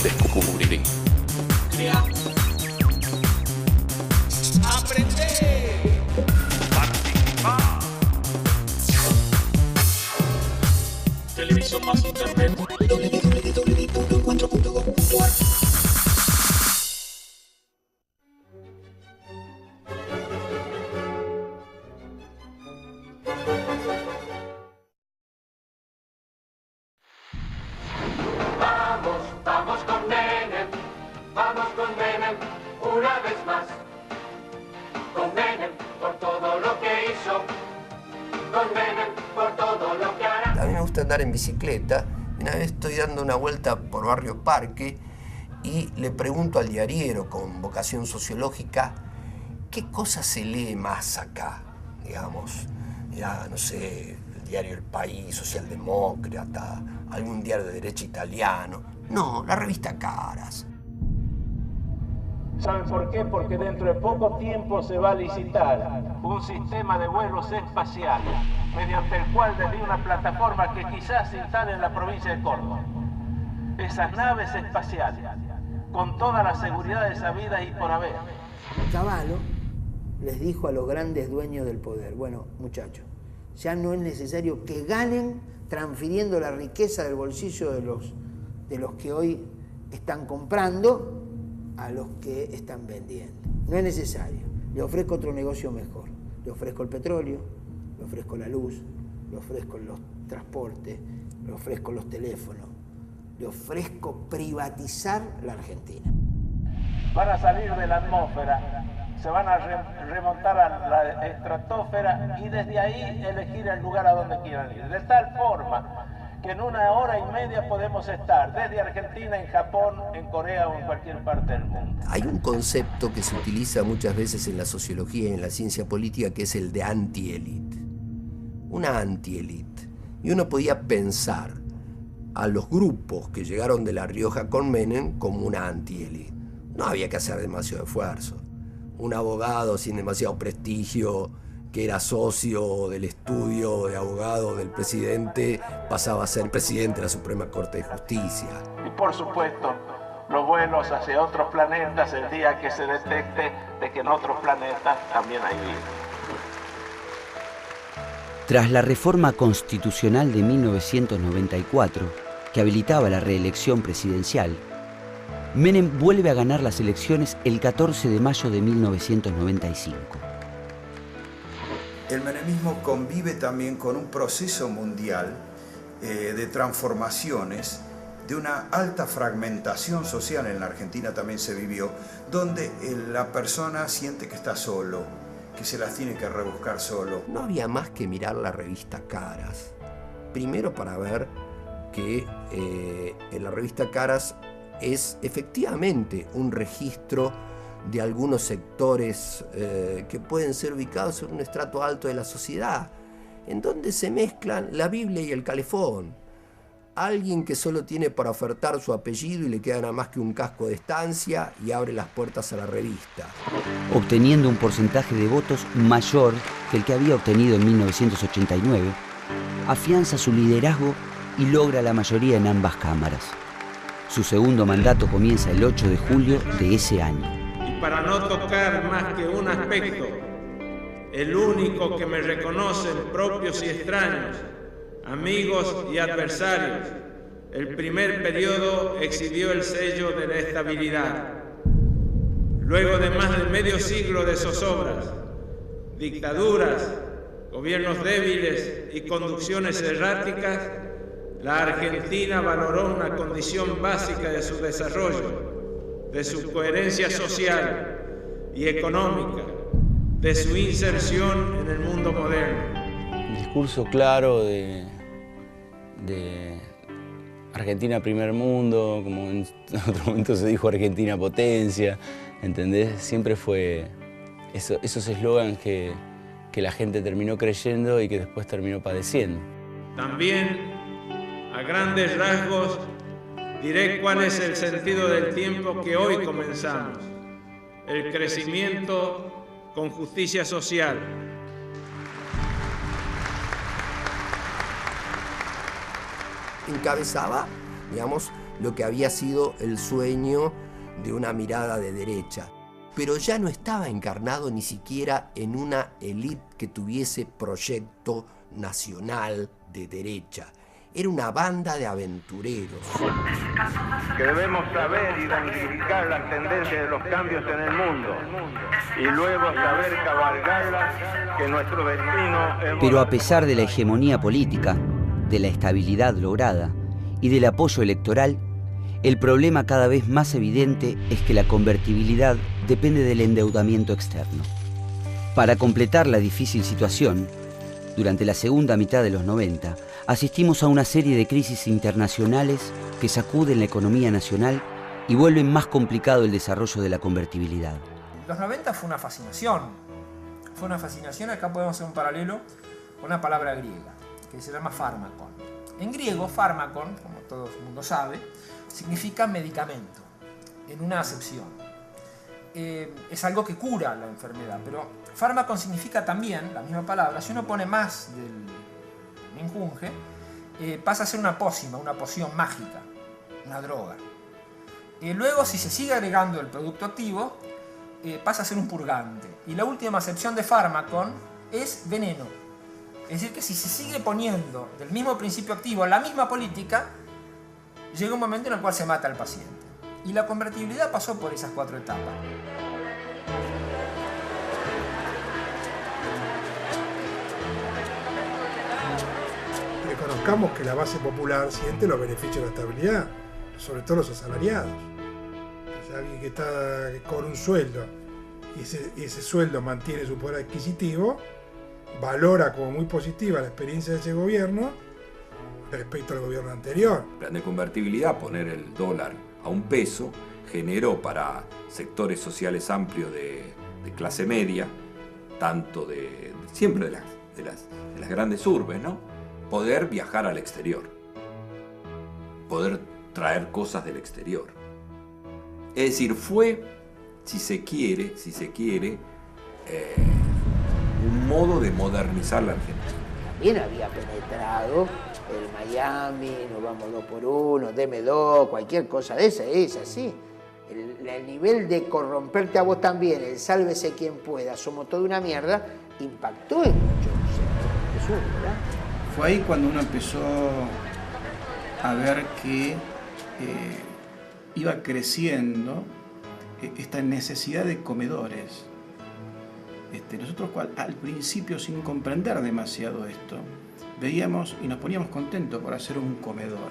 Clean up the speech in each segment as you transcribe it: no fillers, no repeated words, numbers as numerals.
Descubrí. Crea. Aprender. Participar. Televisión más internet. www.encuentro.gov.ar. Vamos con Menem, una vez más. Con Menem por todo lo que hizo, con Menem por todo lo que hará. A mí me gusta andar en bicicleta. Una vez estoy dando una vuelta por Barrio Parque y le pregunto al diariero con vocación sociológica qué cosa se lee más acá, digamos. Ya, no sé, el diario El País, socialdemócrata, algún diario de derecha italiano. No, la revista Caras. ¿Saben por qué? Porque dentro de poco tiempo se va a licitar un sistema de vuelos espaciales, mediante el cual desde una plataforma que quizás se instale en la provincia de Córdoba, esas naves espaciales, con todas las seguridades habidas y por haber. Cavallo les dijo a los grandes dueños del poder: bueno, muchachos, ya no es necesario que ganen transfiriendo la riqueza del bolsillo de los que hoy están comprando a los que están vendiendo. No es necesario. Le ofrezco otro negocio mejor. Le ofrezco el petróleo, le ofrezco la luz, le ofrezco los transportes, le ofrezco los teléfonos, le ofrezco privatizar la Argentina. Van a salir de la atmósfera, se van a remontar a la estratosfera y desde ahí elegir el lugar a donde quieran ir. De tal forma que en 1 hora y media podemos estar desde Argentina, en Japón, en Corea o en cualquier parte del mundo. Hay un concepto que se utiliza muchas veces en la sociología y en la ciencia política que es el de anti-élite. Una anti-élite. Y uno podía pensar a los grupos que llegaron de La Rioja con Menem como una anti-élite. No había que hacer demasiado esfuerzo. Un abogado sin demasiado prestigio, que era socio del estudio de abogado del presidente, pasaba a ser presidente de la Suprema Corte de Justicia. Y por supuesto, los vuelos hacia otros planetas el día que se detecte de que en otros planetas también hay vida. Tras la reforma constitucional de 1994, que habilitaba la reelección presidencial, Menem vuelve a ganar las elecciones el 14 de mayo de 1995. El menemismo convive también con un proceso mundial de transformaciones, de una alta fragmentación social. En la Argentina también se vivió, donde la persona siente que está solo, que se las tiene que rebuscar solo. No había más que mirar la revista Caras. Primero para ver que en la revista Caras es efectivamente un registro de algunos sectores que pueden ser ubicados en un estrato alto de la sociedad, en donde se mezclan la Biblia y el calefón. Alguien que solo tiene para ofertar su apellido y le queda nada más que un casco de estancia y abre las puertas a la revista. Obteniendo un porcentaje de votos mayor que el que había obtenido en 1989, afianza su liderazgo y logra la mayoría en ambas cámaras. Su segundo mandato comienza el 8 de julio de ese año. Para no tocar más que un aspecto, el único que me reconocen propios y extraños, amigos y adversarios, el primer periodo exhibió el sello de la estabilidad. Luego de más de medio siglo de zozobras, dictaduras, gobiernos débiles y conducciones erráticas, la Argentina valoró una condición básica de su desarrollo, de su coherencia social y económica, de su inserción en el mundo moderno. Un discurso claro de Argentina primer mundo, como en otro momento se dijo Argentina potencia, ¿entendés? Siempre fue esos eslogans que la gente terminó creyendo y que después terminó padeciendo. También, a grandes rasgos, diré cuál es el sentido del tiempo que hoy comenzamos: el crecimiento con justicia social. Encabezaba digamos, lo que había sido el sueño de una mirada de derecha. Pero ya no estaba encarnado ni siquiera en una élite que tuviese proyecto nacional de derecha. Era una banda de aventureros. Que debemos saber identificar las tendencias de los cambios en el mundo y luego saber cabalgarlas, que nuestro destino es... Pero a pesar de la hegemonía política, de la estabilidad lograda y del apoyo electoral, el problema cada vez más evidente es que la convertibilidad depende del endeudamiento externo. Para completar la difícil situación, durante la segunda mitad de los 90, asistimos a una serie de crisis internacionales que sacuden la economía nacional y vuelven más complicado el desarrollo de la convertibilidad. Los 90 fue una fascinación. Acá podemos hacer un paralelo con una palabra griega, que se llama fármakon. En griego, fármakon, como todo el mundo sabe, significa medicamento, en una acepción. Es algo que cura la enfermedad, pero fármakon significa también, la misma palabra, si uno pone más del menjunje, pasa a ser una pócima, una poción mágica, una droga. Luego, si se sigue agregando el producto activo, pasa a ser un purgante. Y la última acepción de fármacon es veneno. Es decir, que si se sigue poniendo del mismo principio activo la misma política, llega un momento en el cual se mata al paciente. Y la convertibilidad pasó por esas 4 etapas. Reconozcamos que la base popular siente los beneficios de la estabilidad, sobre todo los asalariados. O sea, alguien que está con un sueldo y ese sueldo mantiene su poder adquisitivo, valora como muy positiva la experiencia de ese gobierno respecto al gobierno anterior. El plan de convertibilidad, poner el dólar a un peso, generó para sectores sociales amplios de clase media, tanto siempre de las grandes urbes, ¿no?, poder viajar al exterior, poder traer cosas del exterior. Es decir, fue, si se quiere, un modo de modernizar la Argentina. También había penetrado el Miami, nos vamos 2x1, deme 2, cualquier cosa de esa, es así. El nivel de corromperte a vos también, el sálvese quien pueda, somos toda una mierda, impactó en muchos sectores. Jesús, ¿verdad? Fue ahí cuando uno empezó a ver que iba creciendo esta necesidad de comedores. Nosotros al principio, sin comprender demasiado esto, veíamos y nos poníamos contentos por hacer un comedor.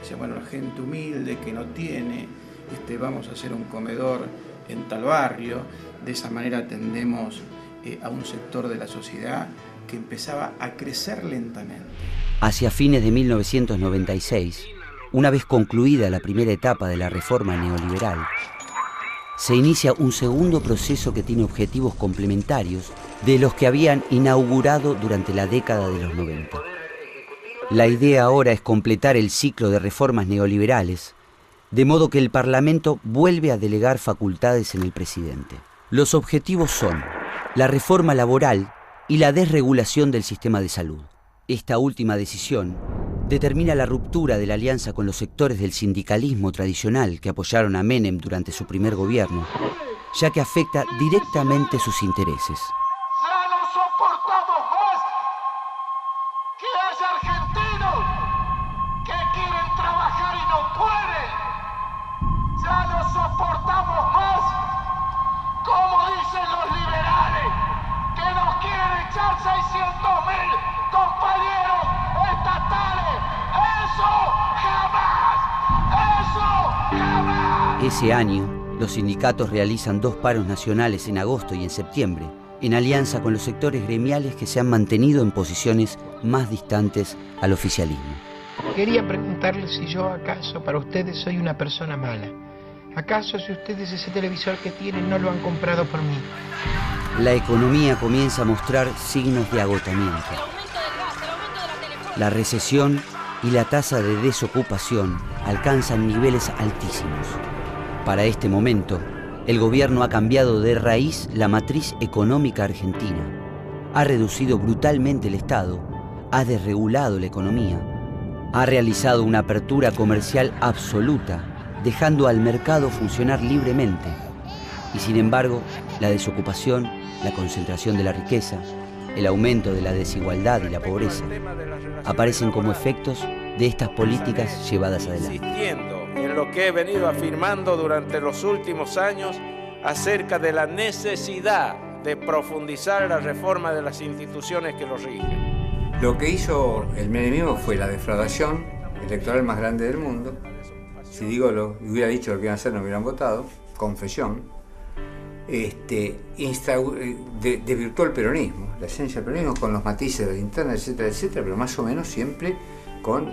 Decía, bueno, la gente humilde que no tiene, vamos a hacer un comedor en tal barrio. De esa manera atendemos a un sector de la sociedad que empezaba a crecer lentamente. Hacia fines de 1996, una vez concluida la primera etapa de la reforma neoliberal, se inicia un segundo proceso que tiene objetivos complementarios de los que habían inaugurado durante la década de los 90. La idea ahora es completar el ciclo de reformas neoliberales, de modo que el Parlamento vuelve a delegar facultades en el presidente. Los objetivos son la reforma laboral y la desregulación del sistema de salud. Esta última decisión determina la ruptura de la alianza con los sectores del sindicalismo tradicional que apoyaron a Menem durante su primer gobierno, ya que afecta directamente sus intereses. Ya no soportamos más que haya argentinos que quieren trabajar y no pueden. Ya no soportamos más, como dicen los liberales, que nos quieren echar 600.000 compañeros estatales. ¡Eso jamás! ¡Eso jamás! Ese año, los sindicatos realizan 2 paros nacionales en agosto y en septiembre, en alianza con los sectores gremiales que se han mantenido en posiciones más distantes al oficialismo. Quería preguntarles si yo acaso para ustedes soy una persona mala. ¿Acaso si ustedes ese televisor que tienen no lo han comprado por mí? La economía comienza a mostrar signos de agotamiento. La recesión y la tasa de desocupación alcanzan niveles altísimos. Para este momento, el gobierno ha cambiado de raíz la matriz económica argentina, ha reducido brutalmente el Estado, ha desregulado la economía, Ha realizado una apertura comercial absoluta, dejando al mercado funcionar libremente. Y sin embargo, la desocupación, la concentración de la riqueza, el aumento de la desigualdad y la pobreza aparecen como efectos de estas políticas llevadas adelante. Insistiendo en lo que he venido afirmando durante los últimos años acerca de la necesidad de profundizar la reforma de las instituciones que lo rigen. Lo que hizo el menemismo fue la defraudación electoral más grande del mundo. Si digo hubiera dicho lo que iban a hacer, no hubieran votado. Confesión. Desvirtuó el peronismo, la esencia del peronismo, con los matices de la interna, etcétera, etcétera, pero más o menos siempre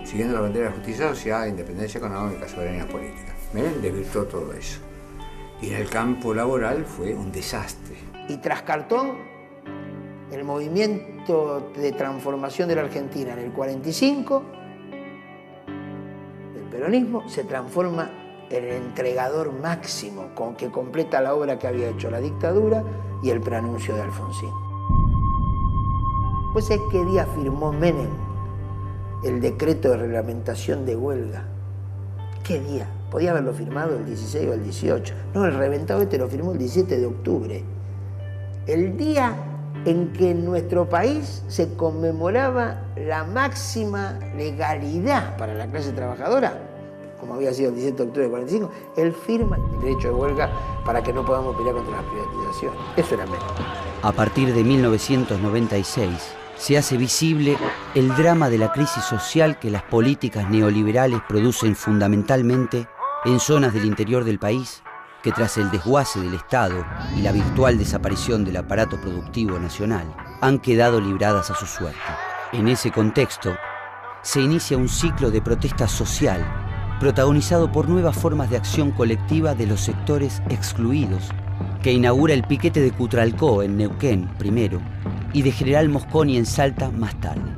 siguiendo la bandera de justicia social, independencia económica, soberanía política. Menem desvirtuó todo eso. Y en el campo laboral fue un desastre. Y tras Cartón, el movimiento de transformación de la Argentina en el 45, el peronismo se transforma en el entregador máximo con que completa la obra que había hecho la dictadura y el preanuncio de Alfonsín. Pues es que día firmó Menem el decreto de reglamentación de huelga. ¿Qué día? Podía haberlo firmado el 16 o el 18. No, el reventado lo firmó el 17 de octubre. El día en que en nuestro país se conmemoraba la máxima legalidad para la clase trabajadora, como había sido el 17 de octubre del 45, él firma el derecho de huelga para que no podamos pelear contra las privatizaciones. Eso era Menem. A partir de 1996, se hace visible el drama de la crisis social que las políticas neoliberales producen fundamentalmente en zonas del interior del país, que tras el desguace del Estado y la virtual desaparición del aparato productivo nacional, han quedado libradas a su suerte. En ese contexto, se inicia un ciclo de protesta social, protagonizado por nuevas formas de acción colectiva de los sectores excluidos, que inaugura el piquete de Cutralcó en Neuquén primero y de General Mosconi en Salta más tarde.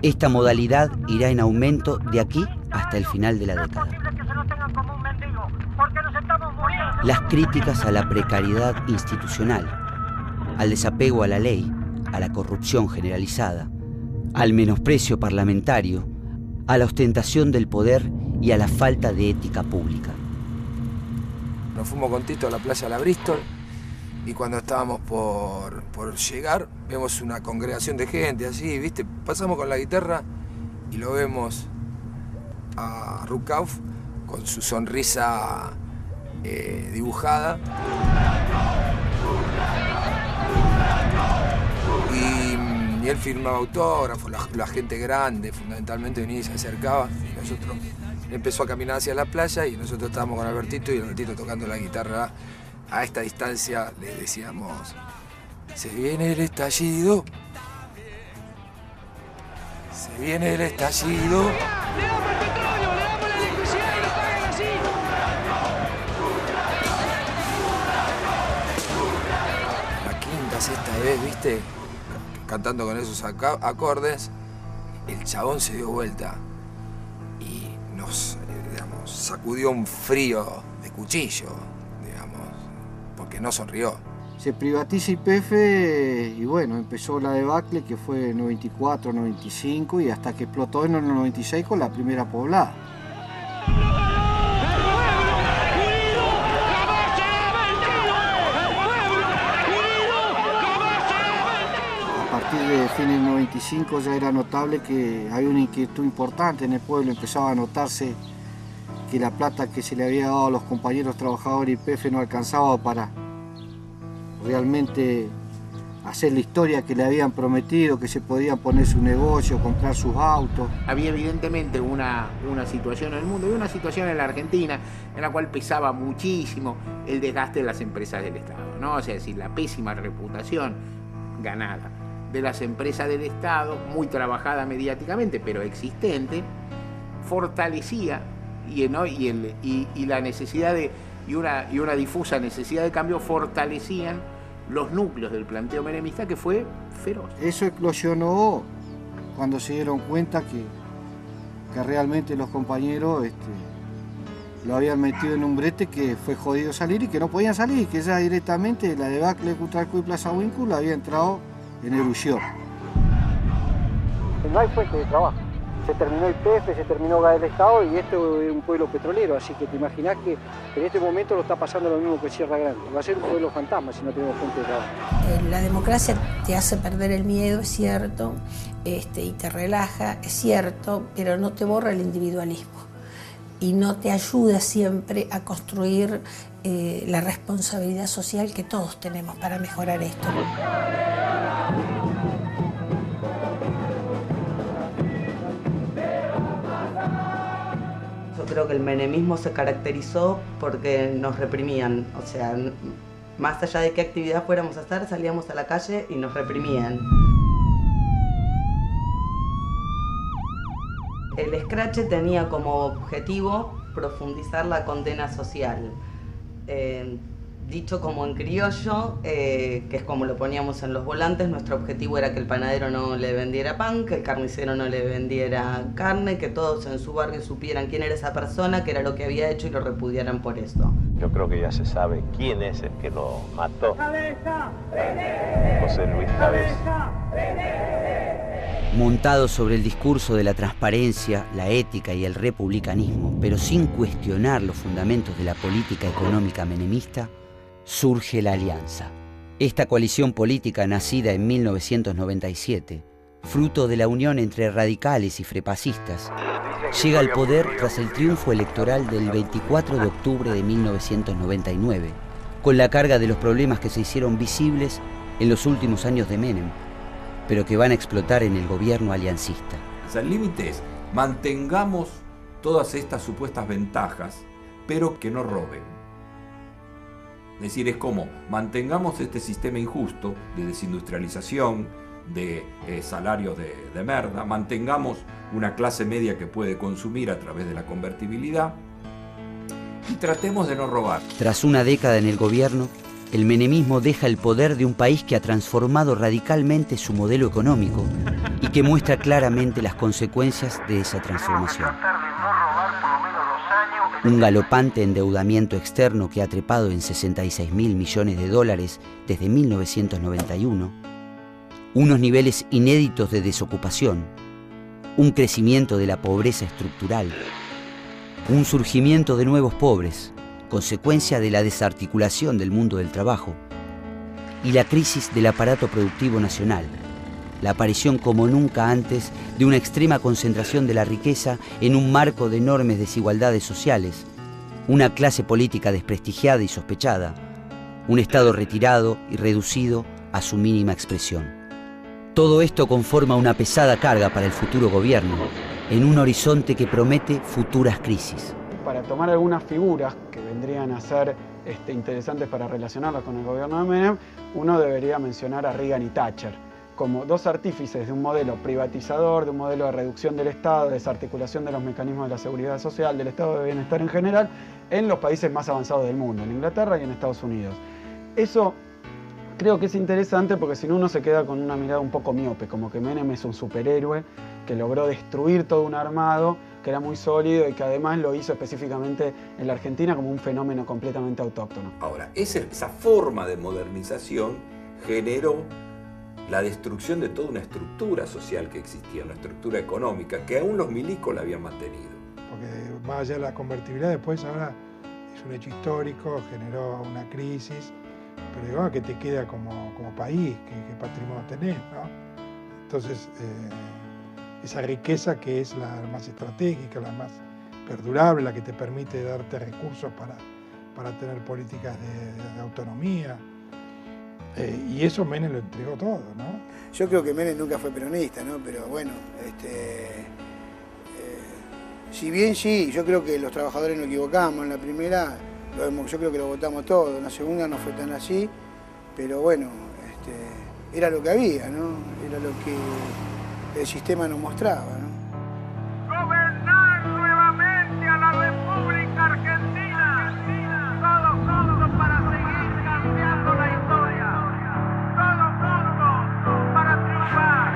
Esta modalidad irá en aumento de aquí hasta el final de la década. Las críticas a la precariedad institucional, al desapego a la ley, a la corrupción generalizada, al menosprecio parlamentario, a la ostentación del poder y a la falta de ética pública. Nos fuimos con Tito a la playa de la Bristol y cuando estábamos por llegar vemos una congregación de gente así, ¿viste? Pasamos con la guitarra y lo vemos a Rukauf con su sonrisa dibujada. Y él firmaba autógrafos, la gente grande fundamentalmente venía y se acercaba y nosotros empezó a caminar hacia la playa y nosotros estábamos con Albertito y Albertito tocando la guitarra a esta distancia le decíamos: se viene el estallido, se viene el estallido. La quinta, sexta vez, ¿viste? Cantando con esos acordes, el chabón se dio vuelta y nos, sacudió un frío de cuchillo, porque no sonrió. Se privatiza YPF y bueno, empezó la debacle que fue en 94, 95 y hasta que explotó en el 96 con la primera poblada. A partir de fines del 95 ya era notable que había una inquietud importante en el pueblo, empezaba a notarse que la plata que se le había dado a los compañeros trabajadores YPF no alcanzaba para realmente hacer la historia que le habían prometido, que se podían poner su negocio, comprar sus autos. Había evidentemente una situación en el mundo y una situación en la Argentina en la cual pesaba muchísimo el desgaste de las empresas del Estado, ¿no? O sea, es decir, la pésima reputación ganada de las empresas del Estado, muy trabajada mediáticamente, pero existente, fortalecía y la necesidad y una difusa necesidad de cambio fortalecían los núcleos del planteo menemista, que fue feroz. Eso eclosionó cuando se dieron cuenta que realmente los compañeros lo habían metido en un brete que fue jodido salir y que no podían salir, que ya directamente la debacle de Cutralcó y Plaza Huíncula había entrado en erupción. No hay fuente de trabajo. Se terminó YPF, se terminó gas del Estado y esto es un pueblo petrolero, así que te imaginás que en este momento lo está pasando lo mismo que Sierra Grande. Va a ser un pueblo fantasma si no tenemos fuente de trabajo. La democracia te hace perder el miedo, es cierto, y te relaja, es cierto, pero no te borra el individualismo y no te ayuda siempre a construir la responsabilidad social que todos tenemos para mejorar esto. Yo creo que el menemismo se caracterizó porque nos reprimían, o sea, más allá de qué actividad fuéramos a hacer, salíamos a la calle y nos reprimían. El escrache tenía como objetivo profundizar la condena social. Dicho como en criollo, que es como lo poníamos en los volantes, nuestro objetivo era que el panadero no le vendiera pan, que el carnicero no le vendiera carne, que todos en su barrio supieran quién era esa persona, qué era lo que había hecho y lo repudiaran por eso. Yo creo que ya se sabe quién es el que lo mató. José Luis Cabeza. Montado sobre el discurso de la transparencia, la ética y el republicanismo, pero sin cuestionar los fundamentos de la política económica menemista, surge la Alianza. Esta coalición política nacida en 1997, fruto de la unión entre radicales y frepacistas, llega al poder tras el triunfo electoral del 24 de octubre de 1999, con la carga de los problemas que se hicieron visibles en los últimos años de Menem, pero que van a explotar en el gobierno aliancista. O sea, el límite es, mantengamos todas estas supuestas ventajas, pero que no roben. Es decir, es como, mantengamos este sistema injusto de desindustrialización, de salarios de merda, mantengamos una clase media que puede consumir a través de la convertibilidad y tratemos de no robar. Tras una década en el gobierno, el menemismo deja el poder de un país que ha transformado radicalmente su modelo económico y que muestra claramente las consecuencias de esa transformación. Un galopante endeudamiento externo que ha trepado en 66.000 millones de dólares desde 1991, unos niveles inéditos de desocupación, un crecimiento de la pobreza estructural, un surgimiento de nuevos pobres, consecuencia de la desarticulación del mundo del trabajo, y la crisis del aparato productivo nacional, la aparición como nunca antes de una extrema concentración de la riqueza en un marco de enormes desigualdades sociales, una clase política desprestigiada y sospechada, un Estado retirado y reducido a su mínima expresión. Todo esto conforma una pesada carga para el futuro gobierno, en un horizonte que promete futuras crisis. Para tomar algunas figuras que vendrían a ser interesantes para relacionarlas con el gobierno de Menem, uno debería mencionar a Reagan y Thatcher como dos artífices de un modelo privatizador, de un modelo de reducción del Estado, de desarticulación de los mecanismos de la seguridad social, del estado de bienestar en general, en los países más avanzados del mundo, en Inglaterra y en Estados Unidos. Eso creo que es interesante porque si no uno se queda con una mirada un poco miope, como que Menem es un superhéroe que logró destruir todo un armado que era muy sólido y que además lo hizo específicamente en la Argentina como un fenómeno completamente autóctono. Ahora, esa forma de modernización generó la destrucción de toda una estructura social que existía, una estructura económica que aún los milicos la habían mantenido. Porque más allá de la convertibilidad, después ahora es un hecho histórico, generó una crisis, pero digo, que te queda como país, qué patrimonio tenés, ¿no? Entonces, esa riqueza que es la más estratégica, la más perdurable, la que te permite darte recursos para tener políticas de autonomía. Y eso Menem lo entregó todo, ¿no? Yo creo que Menem nunca fue peronista, ¿no? Pero bueno, si bien sí, yo creo que los trabajadores nos equivocamos en la primera, yo creo que lo votamos todos, en la segunda no fue tan así, pero bueno, era lo que había, ¿no? Era lo que el sistema nos mostraba, ¿no? Gobernar nuevamente a la República Argentina. Todos juntos para seguir cambiando la historia. Todos juntos para triunfar.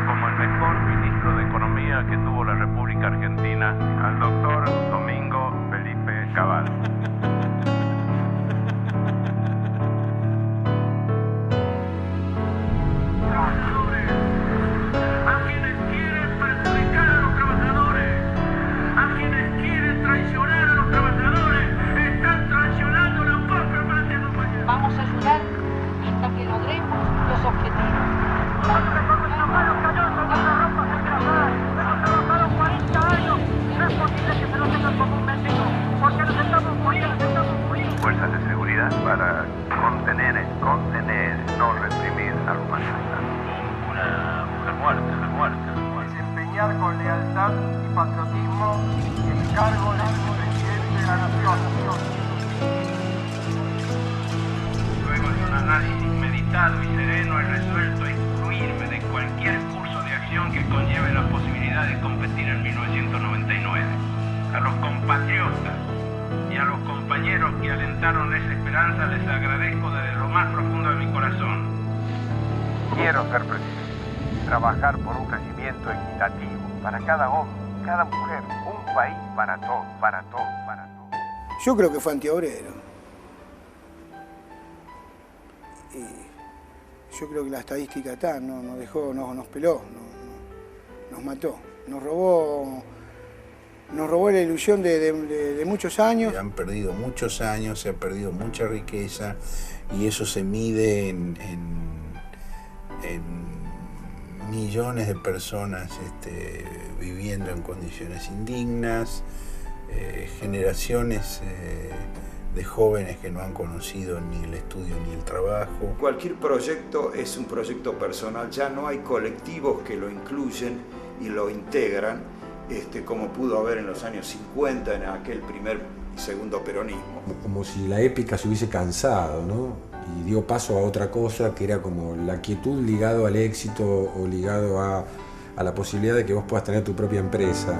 Como el mejor ministro de Economía que tuvo la República Argentina, al doctor Domingo Felipe Cabal. desempeñar con lealtad y patriotismo el cargo de presidente de la Nación. Luego de un análisis meditado y sereno, he resuelto excluirme de cualquier curso de acción que conlleve la posibilidad de competir en 1999. A los compatriotas y a los compañeros que alentaron esa esperanza les agradezco desde lo más profundo de mi corazón. Quiero ser presidente, trabajar por un crecimiento equitativo para cada hombre, cada mujer, un país para todos, para todos, para todos. Yo creo que fue antiobrero. Y yo creo que la estadística está, nos dejó, nos peló, nos mató, nos robó la ilusión de muchos años. Han perdido muchos años, se ha perdido mucha riqueza y eso se mide en millones de personas viviendo en condiciones indignas, generaciones de jóvenes que no han conocido ni el estudio ni el trabajo. Cualquier proyecto es un proyecto personal, ya no hay colectivos que lo incluyen y lo integran, como pudo haber en los años 50 en aquel primer y segundo peronismo. Como si la épica se hubiese cansado, ¿no? Y dio paso a otra cosa que era como la quietud ligado al éxito o ligado a la posibilidad de que vos puedas tener tu propia empresa.